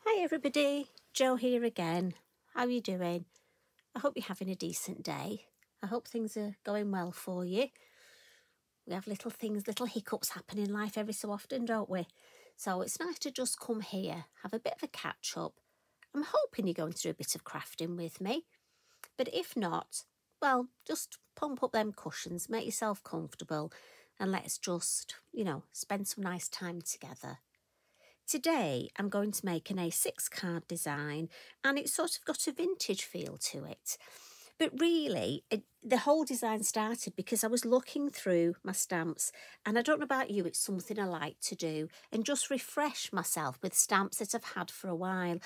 Hi everybody, Jo here again. How are you doing? I hope you're having a decent day. I hope things are going well for you. We have little hiccups happen in life every so often, don't we? So it's nice to just come here, have a bit of a catch up. I'm hoping you're going to do a bit of crafting with me. But if not, well, just pump up them cushions, make yourself comfortable, and let's just, spend some nice time together. Today I'm going to make an A6 card design, and it's sort of got a vintage feel to it. But really, the whole design started because I was looking through my stamps, and I don't know about you, it's something I like to do and just refresh myself with stamps that I've had for a while.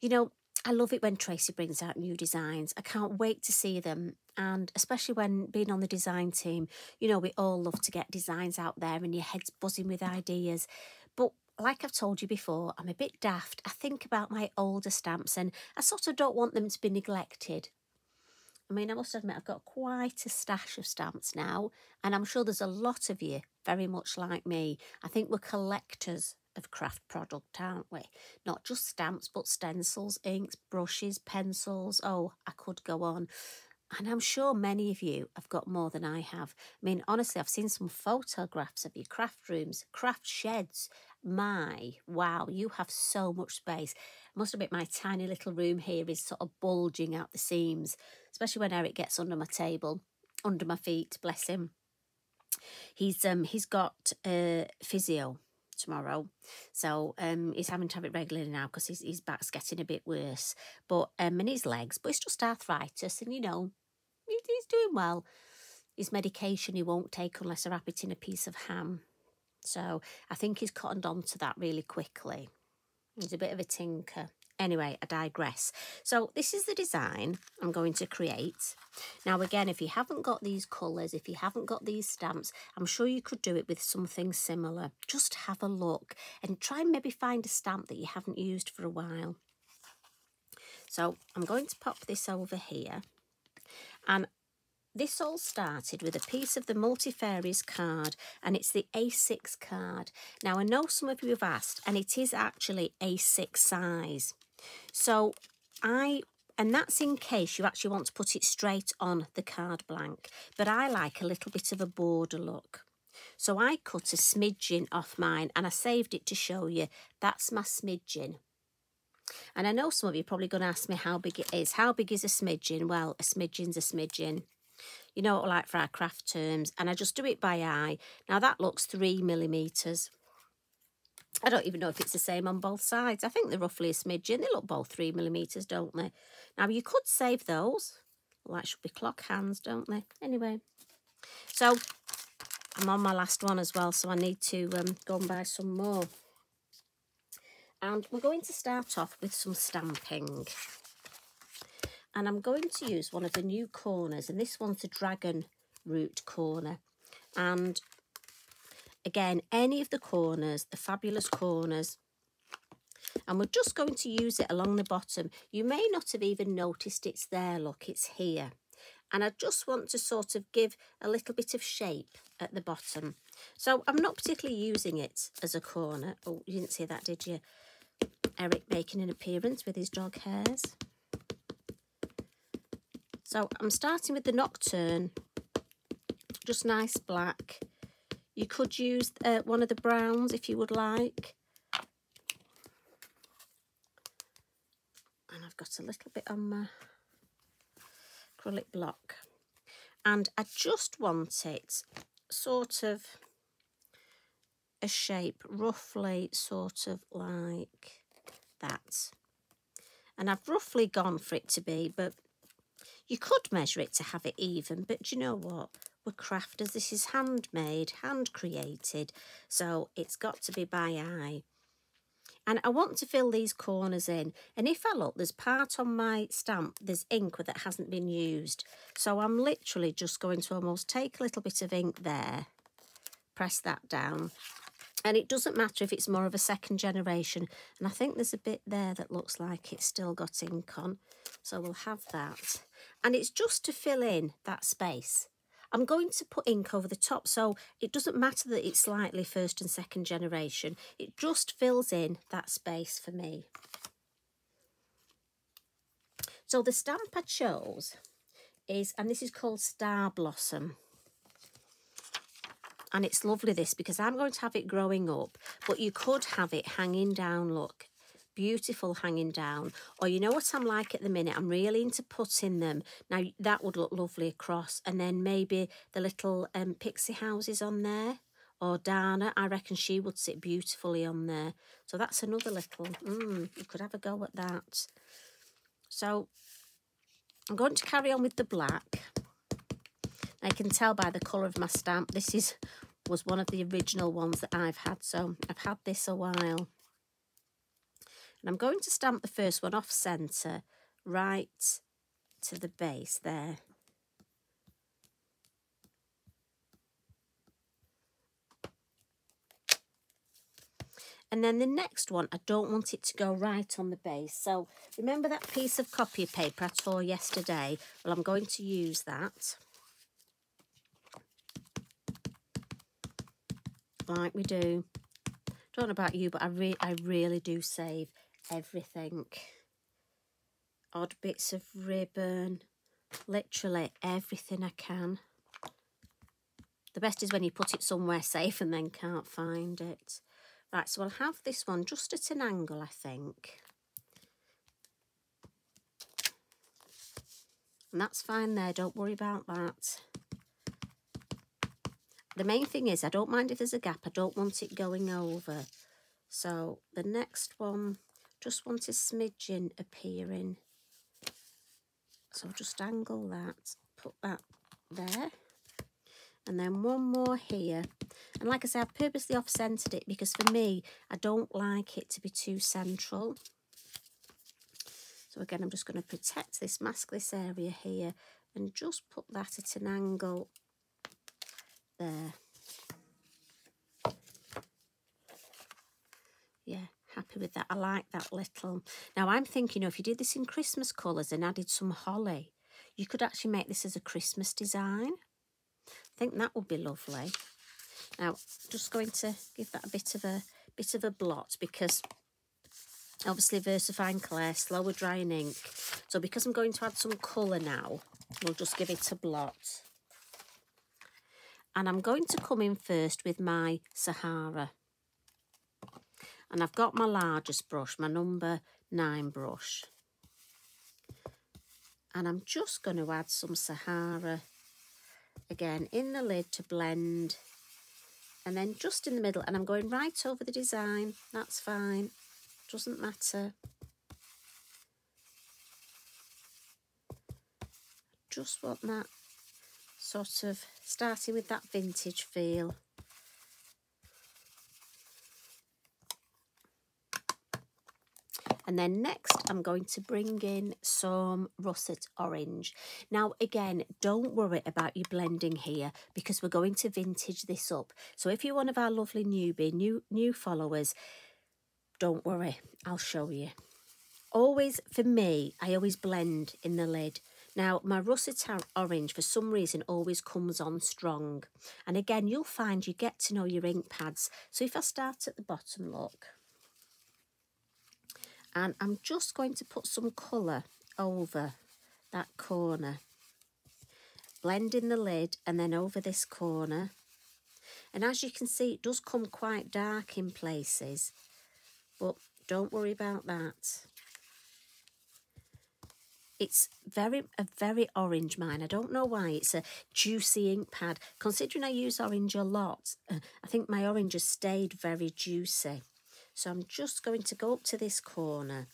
You know, I love it when Tracy brings out new designs. I can't wait to see them. And especially when being on the design team, we all love to get designs out there and your head's buzzing with ideas. But like I've told you before, I'm a bit daft. I think about my older stamps and I sort of don't want them to be neglected. I mean, I must admit, I've got quite a stash of stamps now, and I'm sure there's a lot of you very much like me. I think we're collectors of craft product, aren't we? Not just stamps, but stencils, inks, brushes, pencils. Oh, I could go on. And I'm sure many of you have got more than I have. I mean, honestly, I've seen some photographs of your craft rooms, craft sheds. Wow, you have so much space. I must admit, my tiny little room here is sort of bulging out the seams, especially when Eric gets under my table, under my feet, bless him. He's got physio tomorrow, so he's having to have it regularly now because his back's getting a bit worse, but and his legs, but it's just arthritis, and he's doing well. His medication he won't take unless I wrap it in a piece of ham, so I think he's cottoned on to that really quickly. He's a bit of a tinker. Anyway, I digress. So this is the design I'm going to create. Now, again, if you haven't got these colours, if you haven't got these stamps, I'm sure you could do it with something similar. Just have a look and try and maybe find a stamp that you haven't used for a while. So I'm going to pop this over here. And this all started with a piece of the Multifarious card, and it's the A6 card. Now, I know some of you have asked, and it is actually A6 size. So and that's in case you actually want to put it straight on the card blank, but I like a little bit of a border look. So I cut a smidgen off mine, and I saved it to show you. That's my smidgen. And I know some of you are probably going to ask me how big it is. How big is a smidgen? Well, a smidgen's a smidgen. You know, like for our craft terms, and I just do it by eye. Now that looks 3 millimetres. I don't even know if it's the same on both sides. I think they're roughly a smidgen. They look both 3 millimetres, don't they? Now you could save those. Well, that should be clock hands, don't they? Anyway, so I'm on my last one as well, so I need to go and buy some more. And we're going to start off with some stamping. And I'm going to use one of the new corners, and this one's a dragon root corner. And again, any of the corners, the fabulous corners, and we're just going to use it along the bottom. You may not have even noticed it's there, look, it's here. And I just want to sort of give a little bit of shape at the bottom. So I'm not particularly using it as a corner. Oh, you didn't see that, did you? Eric making an appearance with his dog hairs. So I'm starting with the Nocturne, just nice black. You could use one of the browns if you would like. And I've got a little bit on my acrylic block. And I just want it sort of a shape, roughly sort of like that. And I've roughly gone for it to be, but you could measure it to have it even, but do you know what? We're crafters. This is handmade, hand created, so it's got to be by eye. And I want to fill these corners in. And if I look, there's part on my stamp, there's ink that hasn't been used. So I'm literally just going to almost take a little bit of ink there, press that down. And it doesn't matter if it's more of a second generation. And I think there's a bit there that looks like it's still got ink on. So we'll have that. And it's just to fill in that space. I'm going to put ink over the top, so it doesn't matter that it's slightly first and second generation. It just fills in that space for me. So the stamp I chose is, and this is called Star Blossom. And it's lovely this, because I'm going to have it growing up, but you could have it hanging down, look. Beautiful hanging down. Or you know what I'm like at the minute? I'm really into putting them. Now that would look lovely across. And then maybe the little pixie houses on there. Or Dana, I reckon she would sit beautifully on there. So that's another little, you could have a go at that. So I'm going to carry on with the black. I can tell by the colour of my stamp, this was one of the original ones that I've had. So I've had this a while. And I'm going to stamp the first one off centre, right to the base there. And then the next one, I don't want it to go right on the base. So remember that piece of copy paper I tore yesterday? Well, I'm going to use that. Like we do. Don't know about you, but I really do save everything. Odd bits of ribbon. Literally everything I can. The best is when you put it somewhere safe and then can't find it. Right, so I'll have this one just at an angle, I think. And that's fine there, don't worry about that. The main thing is, I don't mind if there's a gap, I don't want it going over. So the next one, just want a smidgen appearing. So just angle that, put that there. And then one more here. And like I said, I've purposely off-centred it because for me, I don't like it to be too central. So again, I'm just going to protect this, mask this area here, and just put that at an angle there. Yeah, happy with that. I like that little. Now I'm thinking, if you did this in Christmas colours and added some holly, you could actually make this as a Christmas design. I think that would be lovely. Now, just going to give that a bit of a blot because obviously VersaFine Clay, slower drying ink. So because I'm going to add some colour now, we'll just give it a blot. And I'm going to come in first with my Sahara. And I've got my largest brush, my number 9 brush. And I'm just going to add some Sahara again in the lid to blend. And then just in the middle, and I'm going right over the design. That's fine, doesn't matter. Just want that sort of starting with that vintage feel. And then next, I'm going to bring in some russet orange. Now, again, don't worry about you blending here because we're going to vintage this up. So if you're one of our lovely new followers, don't worry, I'll show you. Always, for me, I always blend in the lid. Now, my russet orange, for some reason, always comes on strong. And again, you'll find you get to know your ink pads. So if I start at the bottom, look. And I'm just going to put some colour over that corner. Blend in the lid and then over this corner. And as you can see, it does come quite dark in places. But don't worry about that. It's a very orange mine. I don't know why. It's a juicy ink pad. Considering I use orange a lot, I think my orange has stayed very juicy. So I'm just going to go up to this corner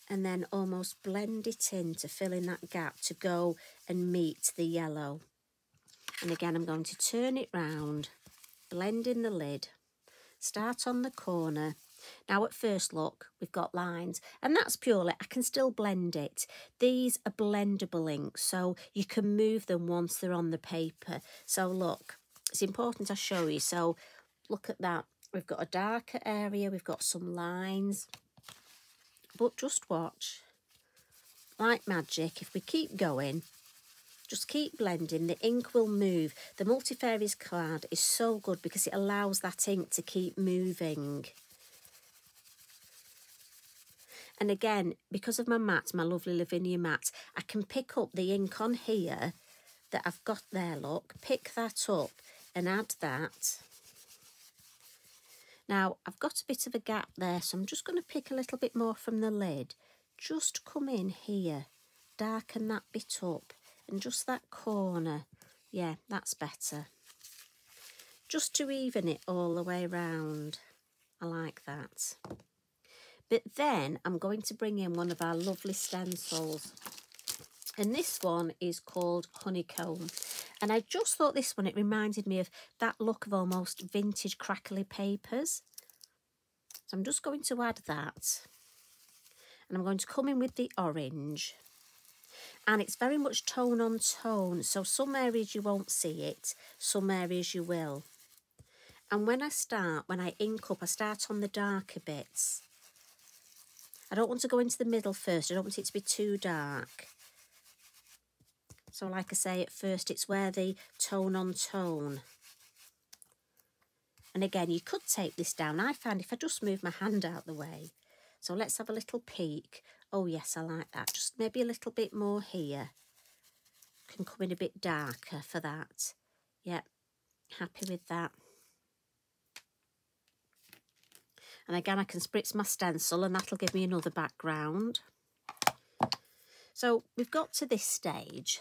and then almost blend it in to fill in that gap to go and meet the yellow. And again, I'm going to turn it round, blend in the lid, start on the corner. Now at first look, we've got lines, and that's purely, I can still blend it. These are blendable inks, so you can move them once they're on the paper. So look, it's important I show you. So look at that. We've got a darker area, we've got some lines, but just watch. Like magic, if we keep going, just keep blending, the ink will move. The Multifairies card is so good because it allows that ink to keep moving. And again, because of my mats, my lovely Lavinia mats, I can pick up the ink on here that I've got there, look, pick that up and add that. Now, I've got a bit of a gap there, so I'm just going to pick a little bit more from the lid. Just come in here, darken that bit up, and just that corner. Yeah, that's better. Just to even it all the way round. I like that. But then I'm going to bring in one of our lovely stencils. And this one is called Honeycomb. And I just thought this one, it reminded me of that look of almost vintage crackly papers. So I'm just going to add that. And I'm going to come in with the orange. And it's very much tone on tone. So some areas you won't see it, some areas you will. And when I ink up, I start on the darker bits. I don't want to go into the middle first. I don't want it to be too dark. So like I say, at first it's where the tone on tone. And again, you could take this down. I find if I just move my hand out the way. So let's have a little peek. Oh yes, I like that. Just maybe a little bit more here. Can come in a bit darker for that. Yep, happy with that. And again, I can spritz my stencil and that'll give me another background. So we've got to this stage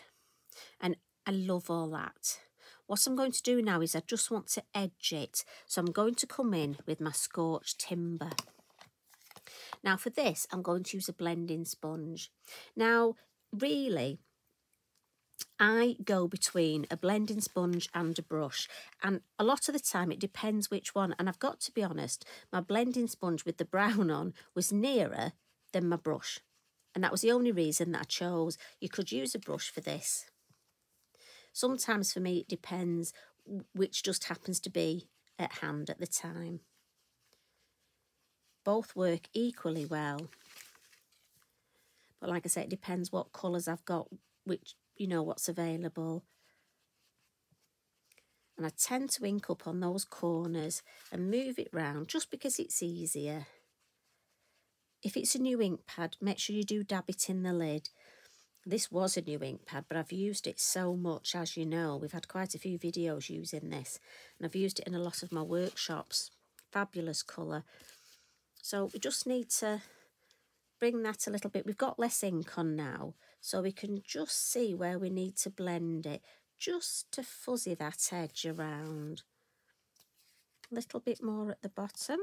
and I love all that. What I'm going to do now is I just want to edge it. So I'm going to come in with my scorched timber. Now for this, I'm going to use a blending sponge. Now, really, I go between a blending sponge and a brush, and a lot of the time it depends which one. And I've got to be honest, my blending sponge with the brown on was nearer than my brush, and that was the only reason that I chose. You could use a brush for this. Sometimes for me it depends which just happens to be at hand at the time. Both work equally well, but like I say, it depends what colours I've got, which, you know, what's available. And I tend to ink up on those corners and move it round just because it's easier. If it's a new ink pad, make sure you do dab it in the lid. This was a new ink pad, but I've used it so much, as you know. We've had quite a few videos using this, and I've used it in a lot of my workshops. Fabulous colour. So we just need to bring that a little bit. We've got less ink on now, so we can just see where we need to blend it, just to fuzzy that edge around. A little bit more at the bottom.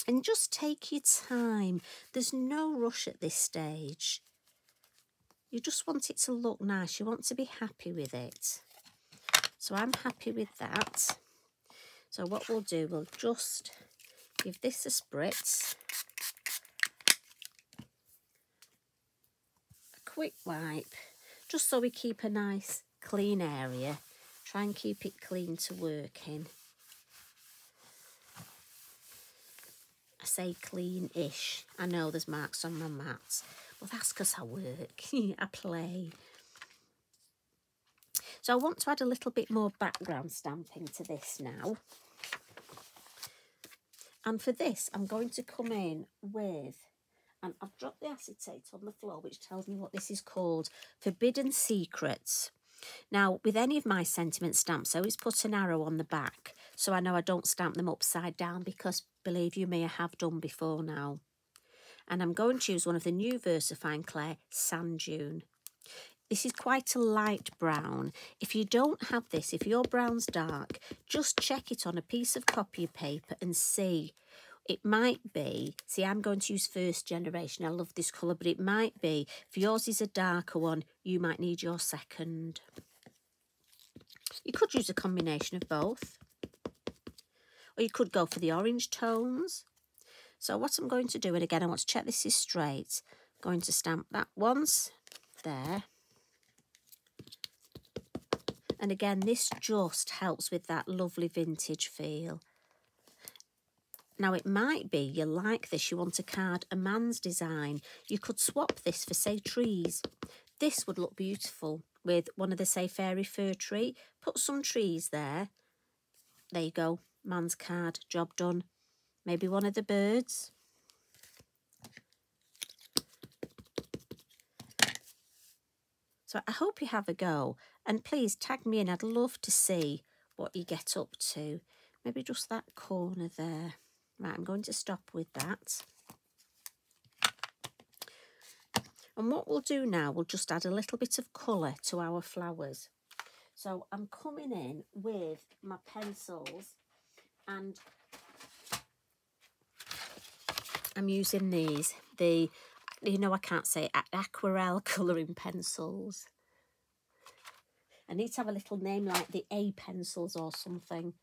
And just take your time. There's no rush at this stage. You just want it to look nice. You want to be happy with it. So I'm happy with that. So what we'll do, we'll just give this a spritz. A quick wipe, just so we keep a nice clean area. Try and keep it clean to work in. I say clean-ish. I know there's marks on my mats, but that's because I work, I play. So I want to add a little bit more background stamping to this now. And for this, I'm going to come in with, and I've dropped the acetate on the floor, which tells me what this is called, Forbidden Secrets. Now, with any of my sentiment stamps, I always put an arrow on the back, so I know I don't stamp them upside down, because, believe you me, I have done before now. And I'm going to use one of the new VersaFine Clay Sand Dune. This is quite a light brown. If you don't have this, if your brown's dark, just check it on a piece of copy paper and see. It might be, see, I'm going to use first generation. I love this colour, but it might be, if yours is a darker one, you might need your second. You could use a combination of both. Or you could go for the orange tones. So what I'm going to do, and again, I want to check this is straight. I'm going to stamp that once, there. And again, this just helps with that lovely vintage feel. Now, it might be you like this, you want to card a man's design. You could swap this for, say, trees. This would look beautiful with one of the, say, fairy fir tree. Put some trees there. There you go, man's card, job done. Maybe one of the birds. So I hope you have a go, and please tag me in. I'd love to see what you get up to. Maybe just that corner there. Right, I'm going to stop with that. And what we'll do now, we'll just add a little bit of colour to our flowers. So I'm coming in with my pencils, and I'm using these, I can't say aquarelle colouring pencils. I need to have a little name like the A pencils or something.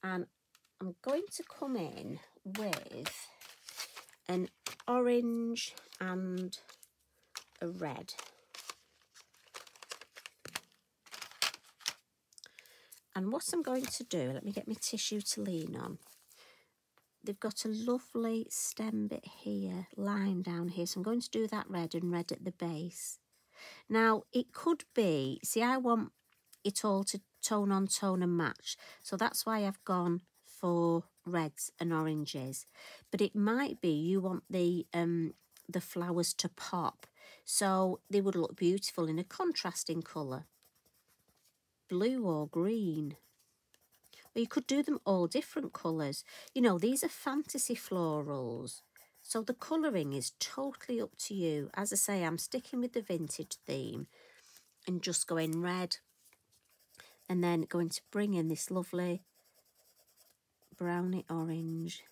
And I'm going to come in with an orange and a red. And what I'm going to do, let me get my tissue to lean on. They've got a lovely stem bit here, line down here. So I'm going to do that red and red at the base. Now, it could be, see, I want it all to tone on tone and match. So that's why I've gone for reds and oranges. But it might be you want the flowers to pop. So they would look beautiful in a contrasting colour. Blue or green. Or you could do them all different colours. You know, these are fantasy florals. So the colouring is totally up to you. As I say, I'm sticking with the vintage theme and just going red. And then going to bring in this lovely browny orange.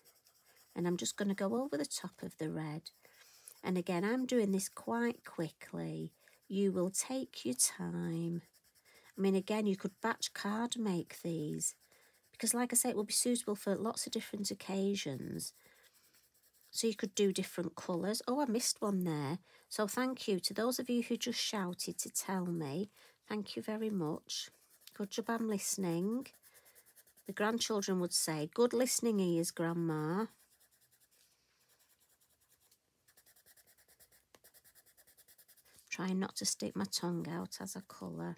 And I'm just going to go over the top of the red. And again, I'm doing this quite quickly. You will take your time. I mean, again, you could batch card make these. Because like I say, it will be suitable for lots of different occasions. So you could do different colours. Oh, I missed one there. So thank you to those of you who just shouted to tell me. Thank you very much. Good job I'm listening. The grandchildren would say, good listening ears, Grandma. Trying not to stick my tongue out as I colour.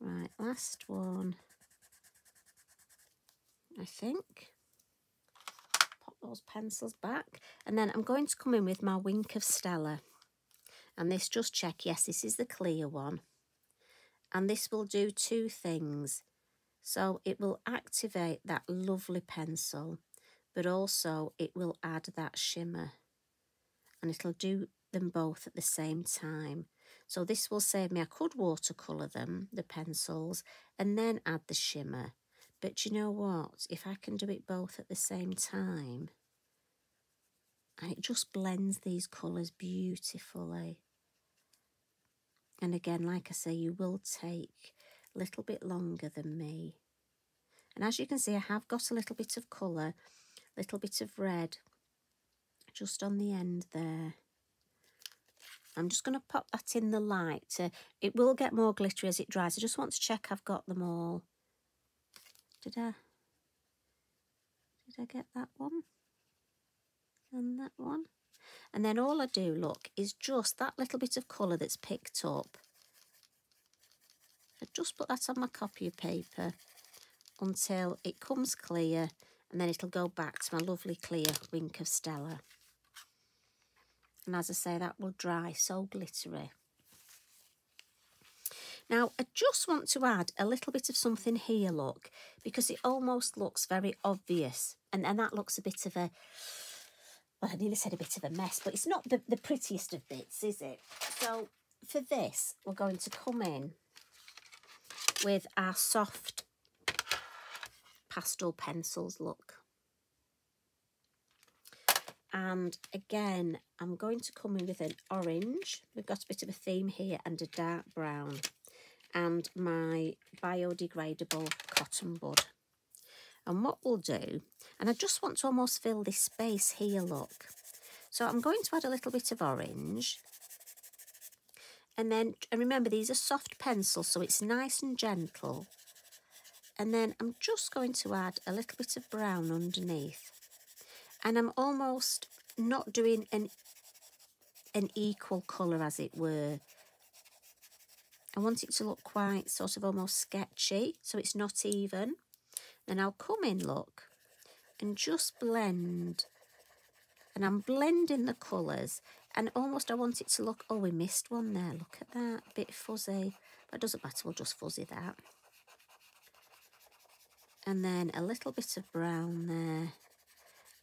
Right, last one. I think. Pop those pencils back. And then I'm going to come in with my Wink of Stella. And this, just check, yes, this is the clear one. And this will do two things. So it will activate that lovely pencil, but also it will add that shimmer. And it'll do them both at the same time. So this will save me, I could watercolour them, the pencils, and then add the shimmer. But you know what? If I can do it both at the same time, and it just blends these colours beautifully. And again, like I say, you will take a little bit longer than me. And as you can see, I have got a little bit of colour, a little bit of red, just on the end there. I'm just going to pop that in the light. It will get more glittery as it dries. I just want to check I've got them all. Did I get that one? And that one? And then all I do, look, is just that little bit of colour that's picked up. I just put that on my copy paper until it comes clear, and then it'll go back to my lovely clear Wink of Stella. And as I say, that will dry so glittery. Now, I just want to add a little bit of something here, look, because it almost looks very obvious. And that looks a bit of a, well, I nearly said a bit of a mess, but it's not the prettiest of bits, is it? So for this, we're going to come in with our soft pastel pencils, look. And again, I'm going to come in with an orange. We've got a bit of a theme here, and a dark brown. And my biodegradable cotton bud. And what we'll do, and I just want to almost fill this space here, look. So I'm going to add a little bit of orange. And then, and remember, these are soft pencils, so it's nice and gentle. And then I'm just going to add a little bit of brown underneath. And I'm almost not doing an equal colour, as it were. I want it to look quite sort of almost sketchy, so it's not even. Then I'll come in, look, and just blend And I'm blending the colours, and almost I want it to look, oh, we missed one there, look at that, a bit fuzzy. But it doesn't matter, we'll just fuzzy that. And then a little bit of brown there.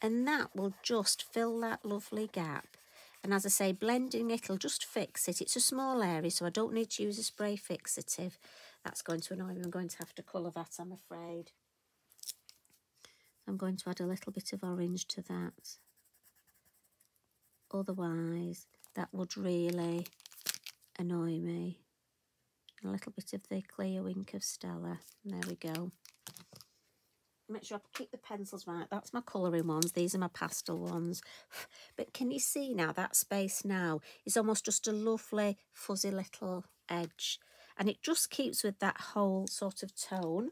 And that will just fill that lovely gap. And as I say, blending it'll just fix it. It's a small area, so I don't need to use a spray fixative. That's going to annoy me. I'm going to have to colour that, I'm afraid. I'm going to add a little bit of orange to that. Otherwise, that would really annoy me. A little bit of the Gold Wink of Stella. There we go. Make sure I keep the pencils right. That's my colouring ones. These are my pastel ones. But can you see now that space now is almost just a lovely fuzzy little edge. And it just keeps with that whole sort of tone.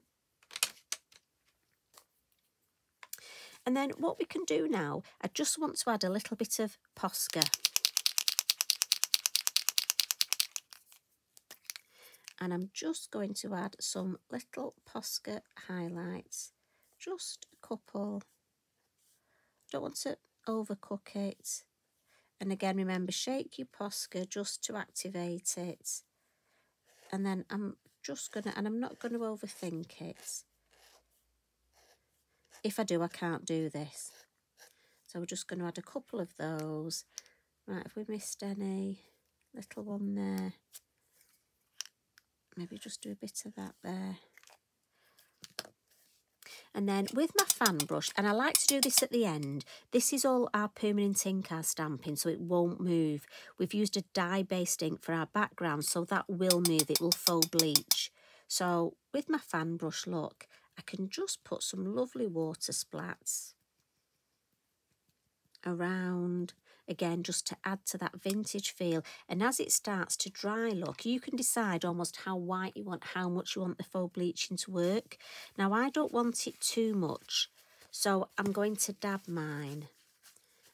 And then what we can do now, I just want to add a little bit of Posca. And I'm just going to add some little Posca highlights. Just a couple. Don't want to overcook it. And again, remember, shake your Posca just to activate it. And then I'm just going to, and I'm not going to overthink it. If I do, I can't do this. So we're just going to add a couple of those. Right, have we missed any? Little one there. Maybe just do a bit of that there. And then with my fan brush, and I like to do this at the end, this is all our permanent ink, our stamping, so it won't move. We've used a dye-based ink for our background, so that will move, it will faux bleach. So with my fan brush, look, I can just put some lovely water splats around, again, just to add to that vintage feel. And as it starts to dry, look, you can decide almost how white you want, how much you want the faux bleaching to work. Now, I don't want it too much, so I'm going to dab mine.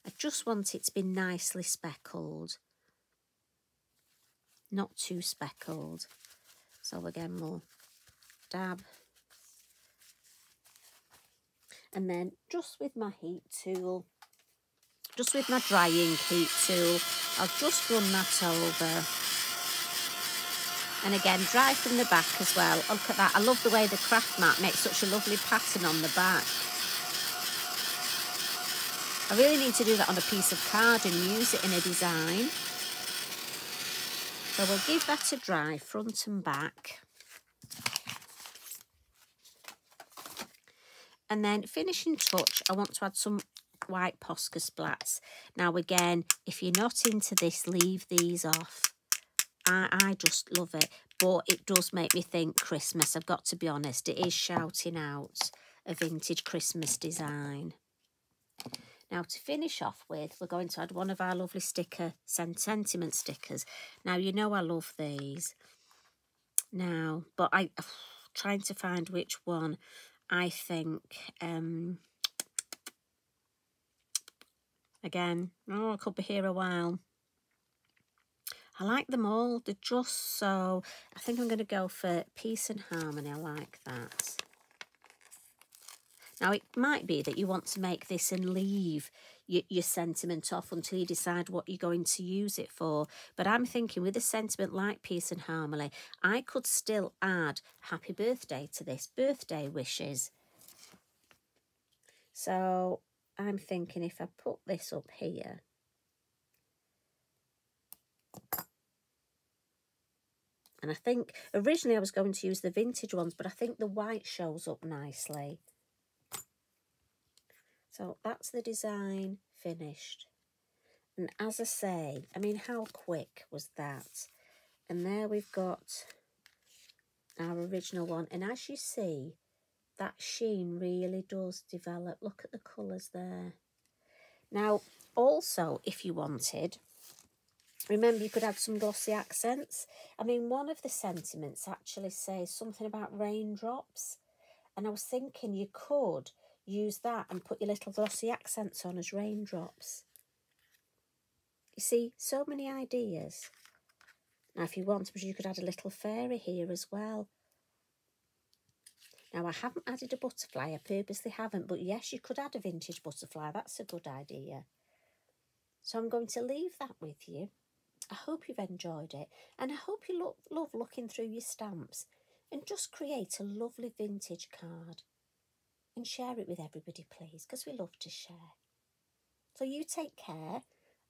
I just want it to be nicely speckled, not too speckled. So again, we'll dab. And then just with my heat tool, just with my drying heat tool, I'll just run that over. And again, dry from the back as well. Look at that. I love the way the craft mat makes such a lovely pattern on the back. I really need to do that on a piece of card and use it in a design. So we'll give that a dry front and back. And then finishing touch, I want to add some white Posca splats. Now again, if you're not into this, leave these off. I just love it, but it does make me think Christmas. I've got to be honest, it is shouting out a vintage Christmas design. Now to finish off with, we're going to add one of our lovely sentiment stickers. Now you know I love these. Now, but I'm trying to find which one. I think again, oh, I could be here a while. I like them all. They're just so... I think I'm going to go for Peace and Harmony. I like that. Now, it might be that you want to make this and leave your sentiment off until you decide what you're going to use it for. But I'm thinking with a sentiment like Peace and Harmony, I could still add Happy Birthday to this, birthday wishes. So I'm thinking if I put this up here, and I think originally I was going to use the vintage ones, but I think the white shows up nicely. So that's the design finished. And as I say, I mean, how quick was that? And there we've got our original one. And as you see, that sheen really does develop. Look at the colours there. Now, also, if you wanted, remember you could add some glossy accents. I mean, one of the sentiments actually says something about raindrops. And I was thinking you could use that and put your little glossy accents on as raindrops. You see, so many ideas. Now, if you want, you could add a little fairy here as well. Now, I haven't added a butterfly. I purposely haven't. But yes, you could add a vintage butterfly. That's a good idea. So I'm going to leave that with you. I hope you've enjoyed it, and I hope you love looking through your stamps and just create a lovely vintage card and share it with everybody, please, because we love to share. So you take care.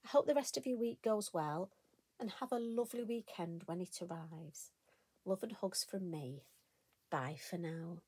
I hope the rest of your week goes well, and have a lovely weekend when it arrives. Love and hugs from me. Bye for now.